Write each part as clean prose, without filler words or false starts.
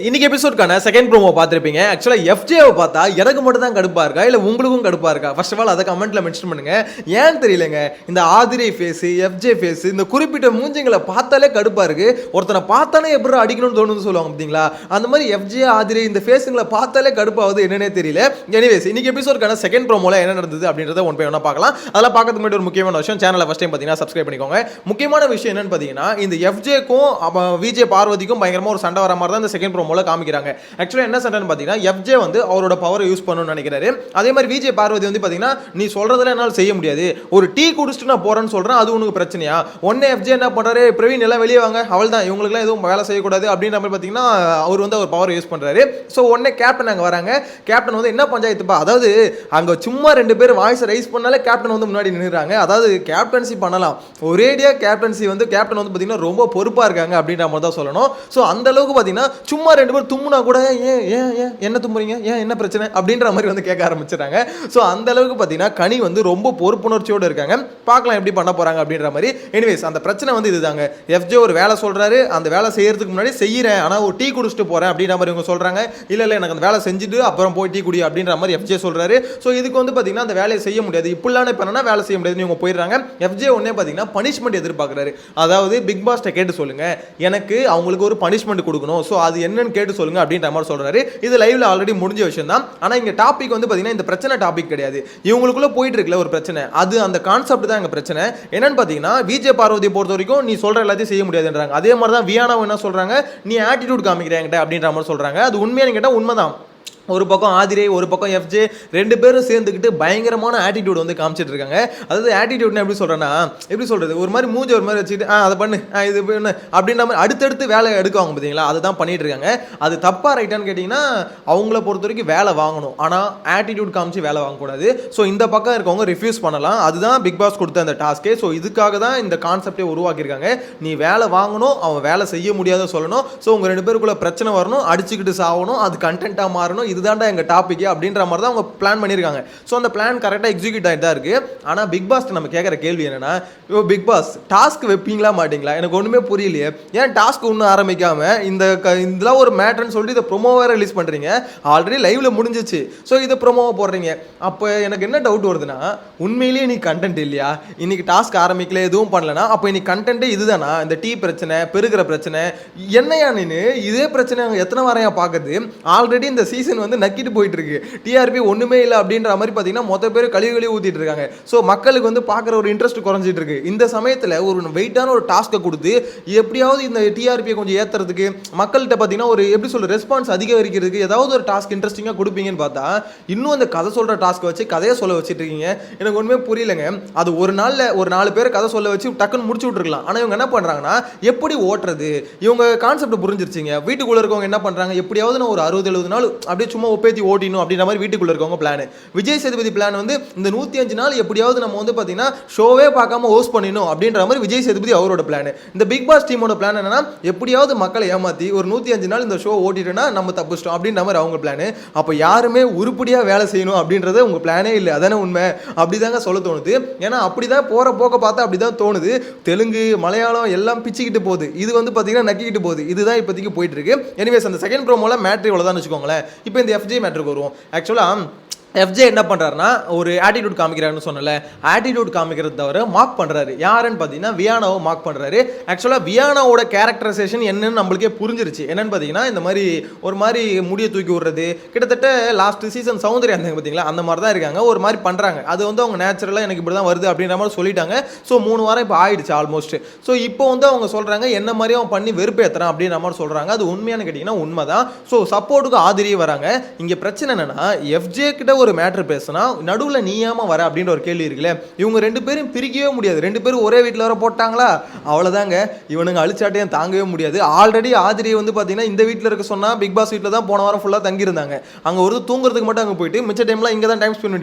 இன்னைக்கு எபிசோட்கான second promo பார்த்துருப்பீங்க. ஆக்சுவலா எஃப்ஜேவை பார்த்தா எனக்கு மட்டும் தான் கடுப்பா இருக்கா இல்ல உங்களுக்கும் கடுப்பா இருக்கா? ஃபர்ஸ்ட் ஆஃப் ஆல் அதை கமெண்ட்ல மென்ஷன் பண்ணுங்க. ஏன்னு தெரியலங்க, இந்த ஆதிரை ஃபேஸ், எஃப்ஜே ஃபேஸ், இந்த குறிப்பிட்ட மூஞ்சிங்களை பார்த்தாலே கடுப்பா இருக்கு. ஒருத்தனை பார்த்தாலே எப்படி அடிக்கணும்னு தோணுன்னு சொல்லுவாங்க பார்த்தீங்களா? அந்த மாதிரி எஃப்ஜே, ஆதிரை இந்த ஃபேஸுங்களை பார்த்தாலே கடுப்பாவது என்னன்னே தெரியல. எனிவேஸ், இன்னைக்கு எபிசோட்கான செகண்ட் ப்ரோமோல என்ன நடந்தது அப்படின்றத ஒன் பை ஒன்னா பார்க்கலாம். அதெல்லாம் பார்க்கறதுக்கு முன்னாடி ஒரு முக்கியமான விஷயம், சேனலை ஃபர்ஸ்ட் டைம் பார்த்தீங்கன்னா சப்ஸ்கிரைப் பண்ணிக்கோங்க. முக்கியமான விஷயம் என்னன்னு பார்த்தீங்கன்னா, இந்த எஃப்ஜேக்கும் விஜே பார்வதிக்கும் பயங்கரமா ஒரு சண்டை வர மாதிரி தான் இந்த செகண்ட் ப்ரோமோல காமிக்கிறாங்க. ஆக்சுவலா என்ன சண்டைன்னு பாத்தீங்கன்னா, எஃப்ஜே வந்து அவரோட பவரை யூஸ் பண்ணணும்னு நினைக்கிறாரு. அதே மாதிரி விஜே பார்வதி வந்து பாத்தீங்கன்னா, நீ சொல்றதுல என்னால செய்ய முடியாது, ஒரு டீ குடிச்சிட்டு நான் போறேன்னு சொல்றேன், அது உனக்கு பிரச்சனையா? ஒன்னே எஃப்ஜே என்ன பண்றாரு, பிரவீன் எல்லாம் வெளியே வாங்க, அவள் தான் இவங்களுக்குலாம் எதுவும் வேலை செய்யக்கூடாது அப்படின்ற மாதிரி பாத்தீங்கன்னா அவர் வந்து அவர் பவர் யூஸ் பண்றாரு. ஸோ ஒன்னே கேப்டன் அங்க வராங்க. கேப்டன் வந்து என்ன பஞ்சாயத்துப்பா, அதாவது அங்க சும்மா ரெண்டு பேர் வாய்ஸ் ரைஸ் பண்ணாலே கேப்டன் வந்து முன்னாடி நின்னுறாங்க. அதாவது கேப்டன்சி பண்ணலாம், ஒரேடியா கேப்டன்சி வந்து கேப்டன் வந்து பாத்தீங்கன்னா ரொம்ப பொறுப்பா இருக்காங்க அப்படின்ற மாதிரி தான் சொல்லணும். ஸோ அந்த அளவுக்கு பாத்தீங்கன்னா சும்மா ரெண்டு பேர் தும்முனா கூட ஏன் ஏன் ஏன் என்ன தும்புறீங்க, ஏன் என்ன பிரச்சனை அப்படின்ற மாதிரி வந்து கேட்க ஆரம்பிச்சிட்டாங்க. ஸோ அந்த அளவுக்கு பார்த்தீங்கன்னா கனி வந்து ரொம்ப பொறுப்புணர்ச்சியோடு இருக்காங்க. பார்க்கலாம் எப்படி பண்ண போறாங்க அப்படின்ற மாதிரி. எனிவேஸ், அந்த பிரச்சனை வந்து இதுதாங்க. எஃப்ஜே ஒரு வேலை சொல்றாரு, அந்த வேலை செய்யறதுக்கு முன்னாடி செய்யறேன், ஆனால் ஒரு டீ குடிச்சிட்டு போறேன் அப்படின்ற மாதிரி இவங்க சொல்றாங்க. இல்லை எனக்கு அந்த வேலை செஞ்சுட்டு அப்புறம் போய் டீ குடி அப்படின்ற மாதிரி எஃப்ஜே சொல்றாரு. ஸோ இதுக்கு வந்து பார்த்தீங்கன்னா அந்த வேலையை செய்ய முடியாது, இப்படிலாம் பண்ணனா வேலை செய்ய முடியாதுன்னு இவங்க போயிடுறாங்க. எஃப்ஜே ஒன்னே பார்த்தீங்கன்னா பனிஷ்மெண்ட் எதிர்பார்க்குறாரு. அதாவது பிக் பாஸ்ட்டை கேட்டு சொல்லுங்க, எனக்கு அவங்களுக்கு ஒரு பனிஷ்மெண்ட் கொடுக்கணும், ஸோ அது என்னன்னு கேட்டு சொல்லுங்க அப்படின்ற மாதிரி சொல்றாரு. இது லைவ்ல ஆல்ரெடி முடிஞ்ச விஷயம் தான். ஆனா இங்க டாபிக் வந்து பாத்தீங்கன்னா இந்த பிரச்சனை டாபிக் கிடையாது, இவங்களுக்குள்ள போயிட்டு இருக்குல ஒரு பிரச்சனை, அது அந்த கான்செப்ட் தான் இங்க பிரச்சனை. என்னன்னு பாத்தீங்கன்னா, விஜே பார்வதியை பொறுத்த வரைக்கும் நீ சொல்ற எல்லாத்தையும் செய்ய முடியாதுன்றாங்க. அதே மாதிரி தான் வியானா என்ன சொல்றாங்க, நீ ஆட்டிடியூட் காமிக்கிறேன் அப்படின்ற மாதிரி சொல்றாங்க. அது உண்மையான கேட்டா உண்மைதான். ஒரு பக்கம் ஆதிரை, ஒரு பக்கம் எஃப்ஜே, ரெண்டு பேரும் சேர்ந்துக்கிட்டு பயங்கரமான ஆட்டிடியூட் வந்து காமிச்சிட்டு இருக்காங்க. அதாவது ஆட்டிடியூட்னா எப்படி சொல்றேன்னா, எப்படி சொல்றது, ஒரு மாதிரி மூஞ்சி ஒரு மாதிரி வச்சுட்டு அதை பண்ணு, இது பண்ணு அப்படின்ற மாதிரி அடுத்தடுத்து வேலை எடுக்குவாங்க பார்த்தீங்களா, அதுதான் பண்ணிட்டு இருக்காங்க. அது தப்பா ரைட்டான்னு கேட்டிங்கன்னா, அவங்கள பொறுத்த வரைக்கும் வேலை வாங்கணும், ஆனால் ஆட்டிடியூட் காமிச்சு வேலை வாங்கக்கூடாது. ஸோ இந்த பக்கம் இருக்கவங்க ரிஃப்யூஸ் பண்ணலாம், அதுதான் பிக் பாஸ் கொடுத்த அந்த டாஸ்கே. ஸோ இதுக்காக தான் இந்த கான்செப்டே உருவாக்கியிருக்காங்க. நீ வேலை வாங்கணும், அவன் வேலை செய்ய முடியாத சொல்லணும், ஸோ உங்கள் ரெண்டு பேருக்குள்ள பிரச்சனை வரணும், அடிச்சுக்கிட்டு சாகணும், அது கண்டென்ட்டாக மாறணும், இதுதான்டா எங்க டாபிக் அப்படின்ற மாதிரி தான் அவங்க பிளான் பண்ணிருக்காங்க. ஸோ அந்த பிளான் கரெக்டாக எக்ஸிக்யூட் ஆகிட்டு தான் இருக்கு. ஆனால் பிக் பாஸ் நம்ம கேட்குற கேள்வி என்னன்னா, பிக் பாஸ் டாஸ்க் வைப்பீங்களா மாட்டீங்களா? எனக்கு ஒன்றுமே புரியலையே. ஏன் டாஸ்க் ஒன்றும் ஆரம்பிக்காம இதெல்லாம் ஒரு மேட்டர்னு சொல்லிட்டு இதை ப்ரொமோவாக ரிலீஸ் பண்ணுறீங்க? ஆல்ரெடி லைவ்ல முடிஞ்சிச்சு, ஸோ இதை ப்ரொமோவை போடுறீங்க. அப்போ எனக்கு என்ன டவுட் வருதுன்னா, உண்மையிலேயே நீ கண்டென்ட் இல்லையா? இன்னைக்கு டாஸ்க் ஆரம்பிக்கல, எதுவும் பண்ணலனா அப்போ இன்னைக்கு கண்டென்ட்டே இதுதானா? இந்த டீ பிரச்சனை, பெருகிற பிரச்சனை, என்னையா நீனு இதே பிரச்சனை எத்தனை வாரையா பார்க்குது? ஆல்ரெடி இந்த சீசன் வந்து நக்கிட்டு போயிட்டு இருக்கு, டிஆர்பி ஒண்ணுமே இல்லை அப்படின்ற மாதிரி பார்த்தீங்கன்னா மொத்த பேர் கழுவி ஊத்திட்டு இருக்காங்க. ஸோ மக்களுக்கு வந்து பார்க்குற ஒரு இன்ட்ரெஸ்ட் குறைஞ்சிட்டு இருக்கு. இந்த சமயத்தில் ஒரு வெயிட்டான ஒரு டாஸ்க்கை கொடுத்து எப்படியாவது இந்த டிஆர்பியை கொஞ்சம் ஏற்றுறதுக்கு, மக்கள்கிட்ட பார்த்தீங்கன்னா ஒரு எப்படி சொல்ற ரெஸ்பான்ஸ் அதிகரிக்கிறதுக்கு ஏதாவது ஒரு டாஸ்க் இன்ட்ரெஸ்டிங்காக கொடுப்பீங்கன்னு பார்த்தா, இன்னும் அந்த கதை சொல்ற டாஸ்க்கை வச்சு கதையை சொல்ல வச்சுட்டு இருக்கீங்க. எனக்கு ஒன்றுமே புரியலைங்க. அது ஒரு நாளில் ஒரு 4 பேர் கதை சொல்ல வச்சு டக்குன்னு முடிச்சு விட்டுருக்கலாம். ஆனால் இவங்க என்ன பண்ணுறாங்கன்னா, எப்படி ஓட்டுறது, இவங்க கான்செப்ட் புரிஞ்சிருச்சிங்க. வீட்டுக்குள்ளே இருக்கவங்க என்ன பண்ணுறாங்க, எப்படியாவது நான் ஒரு 60-70 நாள் அப்படியே சும்மா ஒப்பேத்தி ஓட்டினும் அப்படின்ற மாதிரி வீட்டுக்குள்ள இருக்கவங்க பிளான். விஜய் சேதுபதி பிளான் வந்து இந்த 105 நாள் எப்படியாவது நம்ம வந்து பாத்தீங்கன்னா ஷோவே பார்க்காம ஹோஸ்ட் பண்ணிடணும் அப்படின்ற மாதிரி விஜய் சேதுபதி அவரோட பிளான். இந்த பிக் பாஸ் டீமோட பிளான் என்னன்னா, எப்படியாவது மக்களை ஏமாத்தி ஒரு 105 நாள் இந்த ஷோ ஓட்டிட்டோம்னா நம்ம தப்பிச்சிட்டோம் அப்படின்ற மாதிரி அவங்க பிளான். அப்போ யாருமே உருப்படியா வேலை செய்யணும் அப்படின்றது உங்க பிளானே இல்லை, அதானே உண்மை? அப்படிதாங்க சொல்ல தோணுது. ஏன்னா அப்படிதான் போற போக்க பார்த்தா அப்படிதான் தோணுது. தெலுங்கு, மலையாளம் எல்லாம் பிச்சுக்கிட்டு போகுது, இது வந்து பாத்தீங்கன்னா நக்கிக்கிட்டு போகுது. இதுதான் இப்போதைக்கு போயிட்டு இருக்கு. எனிவேஸ், அந்த செகண்ட் ப்ரோமோல மேட்ரி இவ்வளவுதான் வச்சுக்கோங்களேன். இப்போ இந்த எஃப்ஜே மேட்ருக்கு வருவோம். ஆக்சுவலா எஃப்ஜே என்ன பண்ணுறாருன்னா, ஒரு ஆட்டிடியூட் காமிக்கிறாருன்னு சொன்னல, ஆட்டிடியூட் காமிக்கிறது தவிர மார்க் பண்ணுறாரு. யாருன்னு பார்த்தீங்கன்னா வியானாவை மார்க் பண்ணுறாரு. ஆக்சுவலாக வியானாவோட கேரக்டரைசேஷன் என்னன்னு நம்மளுக்கே புரிஞ்சிருச்சு. என்னன்னு பார்த்தீங்கன்னா, இந்த மாதிரி ஒரு மாதிரி முடியை தூக்கி விடுறது, கிட்டத்தட்ட லாஸ்ட் சீசன் சௌந்தர்யா இருந்தாங்க பார்த்தீங்களா, அந்த மாதிரி தான் இருக்காங்க. ஒரு மாதிரி பண்ணுறாங்க, அது வந்து அவங்க நேச்சுரலாக எனக்கு இப்படி தான் வருது அப்படின்ற மாதிரி சொல்லிட்டாங்க. ஸோ 3 வாரம் இப்போ ஆயிடுச்சு ஆல்மோஸ்ட். ஸோ இப்போ வந்து அவங்க சொல்கிறாங்க, என்ன மாதிரி அவன் பண்ணி வெறுப்பேற்றுறான் அப்படின்ற மாதிரி சொல்கிறாங்க. அது உண்மையானு கேட்டிங்கன்னா உண்மை தான். ஸோ சப்போர்ட்டுக்கு ஆதரியே வராங்க. இங்கே பிரச்சனை என்னன்னா, எஃப்ஜே கிட்ட ஒரு மேட்டர் பேசினா நடுவில் நீயாம வர அப்படின்ற ஒரு கேள்வி இருக்குல்ல. இவங்க ரெண்டு பேரும் பிரிக்கவே முடியாது. ரெண்டு பேரும் ஒரே வீட்டில் வர போட்டாங்களா, அவ்வளோதாங்க. இவனுங்க அழிச்சாட்டையும் தாங்கவே முடியாது. ஆல்ரெடி ஆதிரி வந்து பார்த்தீங்கன்னா இந்த வீட்டில் இருக்க சொன்னா பிக் பாஸ் வீட்டில் தான் போன வாரம் ஃபுல்லாக தங்கியிருந்தாங்க. அங்கே ஒரு தூங்குறதுக்கு மட்டும் அங்கே போயிட்டு மிச்ச டைம்லாம் இங்கே தான் டைம்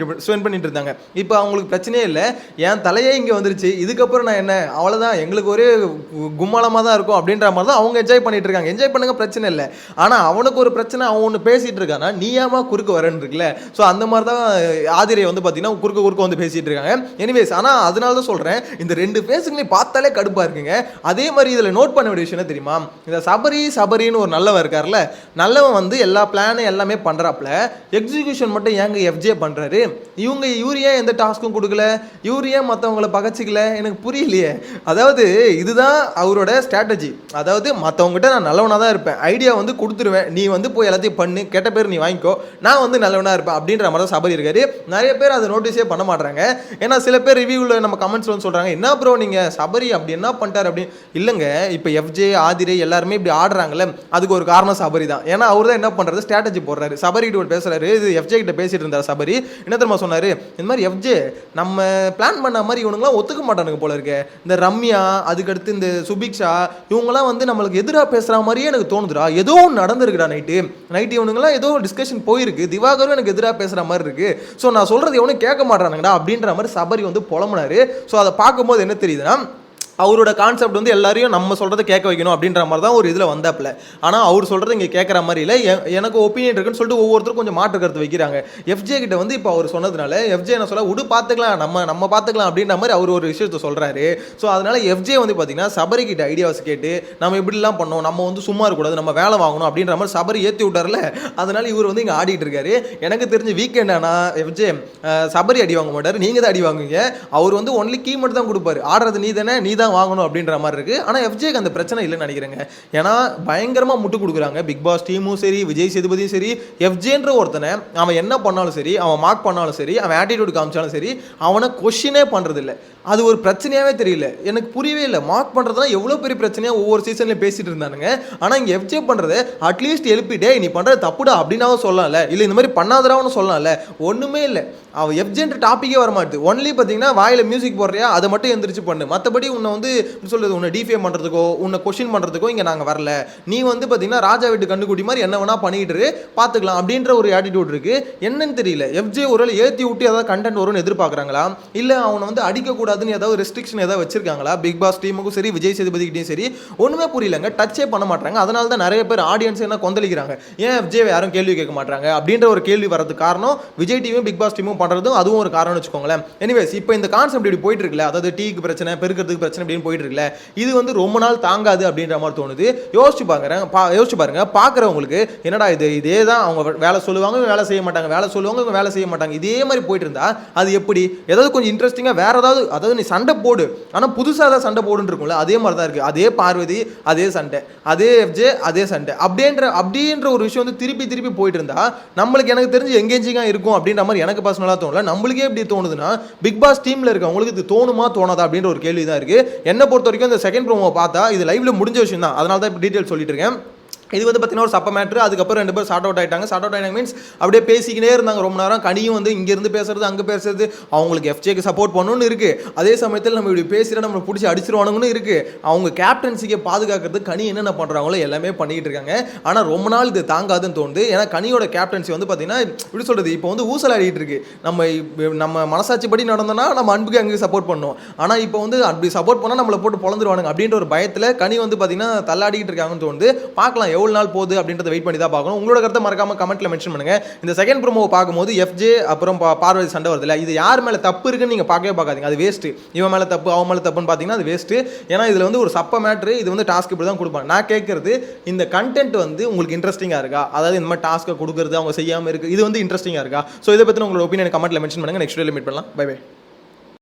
ஸ்பெண்ட் பண்ணிட்டு இருந்தாங்க. இப்போ அவங்களுக்கு பிரச்சனையே இல்லை, என் தலையே இங்கே வந்துருச்சு, இதுக்கப்புறம் நான் என்ன, அவ்வளோதான், எங்களுக்கு ஒரே கும்மாளமாக தான் இருக்கும் அப்படின்ற மாதிரி தான் அவங்க என்ஜாய் பண்ணிட்டு இருக்காங்க. என்ஜாய் பண்ணுங்க, பிரச்சனை இல்லை. ஆனால் அவனுக்கு ஒரு பிரச்சனை, அவன் ஒன்று பேசிட்டு இருக்கானா, நீயாமா குறுக்கு வரன்னு இருக்குல்ல. ஸோ அந்த மாதிரி தான் ஆதிரை வந்து பார்த்தீங்கன்னா குறுக்க வந்து பேசிட்டு இருக்காங்க. எனிவேஸ், ஆனால் அதனால தான் சொல்கிறேன், இந்த 2 ஃபேஸுங்களையும் பார்த்தாலே கடுப்பாக இருக்குங்க. அதே மாதிரி இதில் நோட் பண்ண வேண்டிய விஷயம் என்ன தெரியுமா, இந்த சபரின்னு ஒரு நல்லவன் இருக்கார்ல, நல்லவன் வந்து எல்லா பிளானும் எல்லாமே பண்ணுறாப்புல, எக்ஸிக்யூஷன் மட்டும் ஏங்க எஃப்ஜே பண்ணுறாரு? இவர் ஏன் எந்த டாஸ்க்கும் கொடுக்கல? இவர் ஏன் மற்றவங்கள பகச்சிக்கல? எனக்கு புரியலையே. அதாவது இதுதான் அவரோட ஸ்ட்ராட்டஜி. அதாவது மற்றவங்ககிட்ட நான் நல்லவனாக தான் இருப்பேன், ஐடியா வந்து கொடுத்துருவேன், நீ வந்து போய் எல்லாத்தையும் பண்ணு, கெட்ட பேர் நீ வாங்கிக்கோ, நான் வந்து நல்லவனாக இருப்பேன் அப்படின்ற மாதிரி தான் சபரி இருக்காரு. நிறைய பேர் அதை நோட்டீஸே பண்ண மாட்டாங்க. ஏன்னா சில பேர் ரிவ்யூவில் நம்ம கமெண்ட்ஸ் வந்து சொல்கிறாங்க, என்ன ப்ரோ நீங்கள் சபரி அப்படி என்ன பண்ணிட்டார் அப்படின்னு. இல்லைங்க, இப்போ எஃப்ஜே ஆதிரை எல்லாருமே இப்படி ஆடுறாங்கல்ல, அதுக்கு ஒரு காரணம் சபரி தான். ஏன்னா அவர் தான் என்ன பண்ணுறது, ஸ்ட்ராட்டஜி போடுறாரு. சபரி கிட்ட பேசுறாரு, இது எஃப்ஜே கிட்ட பேசிட்டு இருந்தார் சபரி. என்ன தெரியுமா சொன்னார், இந்த மாதிரி எஃப்ஜே நம்ம பிளான் பண்ண மாதிரி இவனுங்களாம் ஒத்துக்க மாட்டானுங்க போல இருக்கு. இந்த ரம்யா, அதுக்கடுத்து இந்த சுபிக்ஷா, இவங்கெல்லாம் வந்து நம்மளுக்கு எதிராக பேசுகிற மாதிரியே எனக்கு தோணுதுடா. ஏதோ ஒன்று நடந்திருக்குடா நைட்டு இவனுங்களாம் ஏதோ டிஸ்கஷன் போயிருக்கு, திவாகரும் எனக்கு எதிராக பேசுகிற மாதிரி இருக்கு. ஸோ நான் சொல்கிறது எவனும் கேட்க மாட்டானுங்கடா அப்படின்ற மாதிரி சபரி வந்து புலம்புனாரு. ஸோ அதை பார்க்கும்போது என்ன தெரியுதுன்னா, அவரோட கான்செப்ட் வந்து எல்லாரையும் நம்ம சொல்கிறத கேட்க வைக்கணும் அப்படின்ற மாதிரி தான் ஒரு இதில் வந்தாப்புல. ஆனால் அவர் சொல்கிறது இங்கே கேட்குற மாதிரி இல்லை. எனக்கு ஒப்பீனியன் இருக்குன்னு சொல்லிட்டு ஒவ்வொருத்தரும் கொஞ்சம் மாற்று கருத்து வைக்கிறாங்க. எஃப்ஜே கிட்ட வந்து இப்போ அவர் சொன்னதுனால எஃப்ஜே என்ன சொல்ல, விடு பார்த்துக்கலாம், நம்ம பார்த்துக்கலாம் அப்படின்ற மாதிரி அவர் ஒரு விஷயத்த சொல்கிறாரு. ஸோ அதனால் எஃப்ஜே வந்து பார்த்தீங்கன்னா சபரி கிட்ட ஐடியாஸ் கேட்டு நம்ம எப்படிலாம் பண்ணோம், நம்ம வந்து சும்மா இருக்கக்கூடாது, நம்ம வேலை வாங்கணும் அப்படின்ற மாதிரி சபரி ஏற்றி விட்டார்ல. அதனால் இவர் வந்து இங்கே ஆடிட்டு இருக்காரு. எனக்கு தெரிஞ்ச வீக்கெண்ட் ஆனால் எஃப்ஜே சபரி அடி வாங்க மாட்டார், நீங்கள் தான் அடி வாங்குவீங்க. அவர் வந்து ஒன்லி கீ மட்டும் தான் கொடுப்பாரு, ஆடுறது நீ தானே, நீ தான் வாங்கணும் அப்படின்ற மாதிரி இருக்கு. ஆனால் எஃப்ஜேக்கு அந்த பிரச்சனை இல்லைன்னு நினைக்கிறேங்க. ஏன்னா பயங்கரமாக முட்டு கொடுக்குறாங்க பிக் பாஸ் டீமும் சரி, விஜய் சேதுபதியும் சரி. எஃப்ஜேன்ற ஒருத்தனை அவன் என்ன பண்ணாலும் சரி, அவன் மார்க் பண்ணாலும் சரி, அவன் ஆட்டிடியூட் காமிச்சாலும் சரி, அவனை கொஸ்டினே பண்ணுறதில்ல. அது ஒரு பிரச்சனையாகவே தெரியல, எனக்கு புரியவே இல்லை. மார்க் பண்ணுறதுலாம் எவ்வளோ பெரிய பிரச்சனையாக ஒவ்வொரு சீசன்லையும் பேசிட்டு இருந்தானுங்க. ஆனால் இங்கே எஃப்ஜே பண்ணுறது அட்லீஸ்ட் எழுப்பிட்டே நீ பண்ணுறது தப்புடா அப்படின்னாவும் சொல்லலாம்ல, இல்லை இந்த மாதிரி பண்ணாதராவும் சொல்லலாம்ல. ஒன்றுமே இல்லை. அவன் எஃப்ஜேன்ற டாப்பிக்கே வரமாட்டுது. ஒன்லி பார்த்தீங்கன்னா வாயில் மியூசிக் போடுறியா, அதை மட்டும் எந்திரிச்சு பண்ணு, மற்றபடி உன்னை வந்து சொல்கிறது உன்னை டிஃபேம் பண்ணுறதுக்கோ உன்னை கொஸ்டின் பண்ணுறதுக்கோ இங்கே நாங்கள் வரல. நீ வந்து பார்த்தீங்கன்னா ராஜா வீட்டு கண்டுக்குட்டி மாதிரி என்ன வேணா பண்ணிட்டு பார்த்துக்கலாம் அப்படின்ற ஒரு ஆட்டிடியூட் இருக்குது. என்னன்னு தெரியல. எஃப்ஜே ஒரு வேளை ஏற்றி விட்டு ஏதாவது கண்டென்ட் வரும்னு எதிர்பார்க்குறாங்களா, இல்லை அவனை வந்து அடிக்கக்கூடாதுன்னு ஏதாவது ரெஸ்ட்ரிக்ஷன் ஏதாவது வச்சிருக்காங்களா பிக் பாஸ் டீமுக்கும் சரி, விஜய் சேதுபதிக்கிட்டையும் சரி? ஒன்றுமே புரியலங்க. டச்சே பண்ண மாட்டாங்க. அதனால தான் நிறைய பேர் ஆடியன்ஸ் என்ன கொந்தளிக்கிறாங்க, ஏன் எஃப்ஜே யாரும் கேள்வி கேட்க மாட்டாங்க அப்படின்ற ஒரு கேள்வி வரதுக்கு காரணம் விஜய் டீமும் பிக் பாஸ் டீமும் பண்ணுறதும் அதுவும் ஒரு காரணம்னு வச்சுக்கோங்களேன். எனிவேஸ், இப்போ இந்த கான்செப்ட் இப்படி போயிட்டு இருக்குல்ல, அதாவது டீக்கு பிரச்சனை, பெருக்கிறதுக்கு பிரச்சனை அப்படின்னு போயிட்டு இருக்குல்ல, இது வந்து ரொம்ப நாள் தாங்காது அப்படின்ற மாதிரி தோணுது. யோசிச்சு பாருங்க பார்க்குறவங்களுக்கு, என்னடா இதே தான் அவங்க வேலை சொல்லுவாங்க, வேலை செய்ய மாட்டாங்க, வேலை சொல்லுவாங்க, வேலை செய்ய மாட்டாங்க, இதே மாதிரி போயிட்டு இருந்தா அது எப்படி? ஏதாவது கொஞ்சம் இன்ட்ரெஸ்டிங்காக வேற ஏதாவது, அதாவது நீ சண்டை போடு, ஆனால் புதுசாக தான் சண்டை போடுன்னு இருக்கும்ல, அதே மாதிரி தான் இருக்குது. அதே பார்வதி அதே சண்டை, அதே எஃப்ஜே அதே சண்டை அப்படின்ற ஒரு விஷயம் வந்து திருப்பி போயிட்டு இருந்தா நம்மளுக்கு, எனக்கு தெரிஞ்சு எங்கேஜிங்காக இருக்கும் அப்படின்ற மாதிரி எனக்கு பர்சனலாக தோணல. நம்மளுக்கே எப்படி தோணுதுன்னா, பிக் பாஸ் டீமில் இருக்கவங்களுக்கு இது தோணுமா தோணாதா அப்படின்ற ஒரு கேள்வி தான் இருக்குது. என்னை பொறுத்த வரைக்கும் இந்த செகண்ட் ப்ரோமோ பார்த்தா இது லைவ்ல முடிஞ்ச விஷயம் தான். அதனால தான் இப்போ டீட்டெயில் சொல்லிட்டு இருக்கேன். இது வந்து பார்த்தீங்கன்னா ஒரு சப்ப மேட்ரு. அதுக்கப்புறம் 2 பேர் ஷார்ட் அவுட் ஆகிட்டாங்க மீன்ஸ் அப்படியே பேசிக்கிட்டே இருந்தாங்க ரொம்ப நேரம். கனியும் வந்து இங்கேருந்து பேசுறது அங்கே பேசுறது, அவங்களுக்கு எஃப்ஜேக்கு சப்போர்ட் பண்ணணும்னு இருக்குது. அதே சமயத்தில் நம்ம இப்படி பேசுகிற நம்ம பிடிச்சி அடிச்சிருவானுங்கன்னு இருக்குது. அவங்க கேப்டன்சிக்கு பாதுகாக்கிறதுக்கு கனி என்னென்ன பண்ணுறாங்களோ எல்லாமே பண்ணிக்கிட்டு இருக்காங்க. ஆனால் ரொம்ப நாள் இது தாங்காதுன்னு தோணுது. ஏன்னா கனியோட கேப்டன்சி வந்து பார்த்தீங்கன்னா இப்படி சொல்கிறது, இப்போ வந்து ஊசலாடிட்டு இருக்கு. நம்ம மனசாட்சிப்படி நடந்தோம்னா நம்ம அன்புக்கு அங்கே சப்போர்ட் பண்ணோம். ஆனால் இப்போ வந்து அப்படி சப்போர்ட் பண்ணால் நம்மளை போட்டு பொழந்துருவானுங்க அப்படின்ற ஒரு பயத்தில் கனி வந்து பார்த்தீங்கன்னா தள்ளாடிக்கிட்டு இருக்காங்கன்னு தோணுது. பார்க்கலாம் எவ்வளோ நாள் போகுது அப்படின்றத வெயிட் பண்ணி தான் பார்க்கணும். உங்களோட கருத்தை மறக்காம கமெண்ட்ல மென்ஷன் பண்ணுங்க. இந்த செகண்ட் ப்ரோமோ பார்க்கும்போது எஃப்ஜே அப்புறம் பார்வதி சண்டை வருதுல, இது யார் மேல தப்பு இருக்குன்னு நீங்க பார்க்கவே பார்க்காதீங்க. அது வேஸ்ட். இவன் மேல தப்பு அவன் மேல தப்புன்னு பார்த்தீங்கன்னா அது வேஸ்ட். ஏன்னா இதுல வந்து ஒரு சப்ப மேட்ரு. இது வந்து டாஸ்க் இப்படி தான் கொடுப்பாங்க. நான் கேட்கறது, இந்த கண்டென்ட் வந்து உங்களுக்கு இன்ட்ரெஸ்டிங்கா இருக்கா? அதாவது இந்த மாதிரி டாஸ்க்கை கொடுக்குறது அவங்க செய்யாம இருக்கு, இது வந்து இன்ட்ரெஸ்டிங்கா இருக்கா? ஸோ இதை பற்றி உங்களோட ஒப்பீனியன் கமெண்ட்ல மென்ஷன் பண்ணுங்க. நெக்ஸ்ட் வீடியோல மீட் பண்ணலாம். Bye by.